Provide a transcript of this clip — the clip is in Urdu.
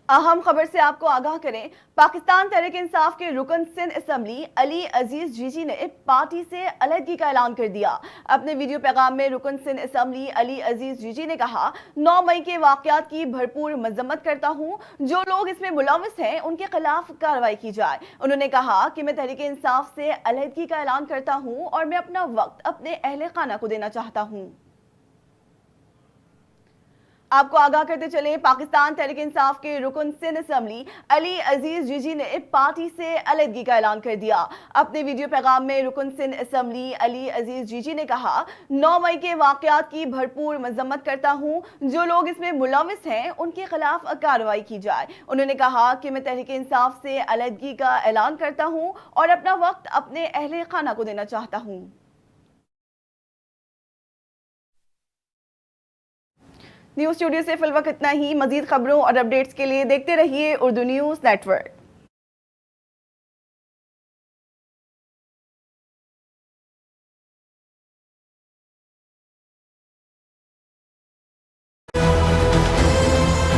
اہم خبر سے آپ کو آگاہ کریں، پاکستان تحریک انصاف کے رکن سندھ اسمبلی علی عزیز جیجی نے پارٹی سے علیحدگی کا اعلان کر دیا۔ اپنے ویڈیو پیغام میں رکن سندھ اسمبلی علی عزیز جیجی نے کہا، 9 مئی کے واقعات کی بھرپور مذمت کرتا ہوں، جو لوگ اس میں ملوث ہیں ان کے خلاف کارروائی کی جائے۔ انہوں نے کہا کہ میں تحریک انصاف سے علیحدگی کا اعلان کرتا ہوں اور میں اپنا وقت اپنے اہل خانہ کو دینا چاہتا ہوں۔ آپ کو آگاہ کرتے چلیں، پاکستان تحریک انصاف کے رکن سندھ اسمبلی علی عزیز جیجی نے پارٹی سے علیحدگی کا اعلان کر دیا۔ اپنے ویڈیو پیغام میں رکن سندھ اسمبلی علی عزیز جیجی نے کہا، 9 مئی کے واقعات کی بھرپور مذمت کرتا ہوں، جو لوگ اس میں ملوث ہیں ان کے خلاف کارروائی کی جائے۔ انہوں نے کہا کہ میں تحریک انصاف سے علیحدگی کا اعلان کرتا ہوں اور اپنا وقت اپنے اہل خانہ کو دینا چاہتا ہوں۔ نیوز اسٹوڈیو سے فی الوقت اتنا ہی۔ مزید خبروں اور اپڈیٹس کے لیے دیکھتے رہیے اردو نیوز نیٹ ورک۔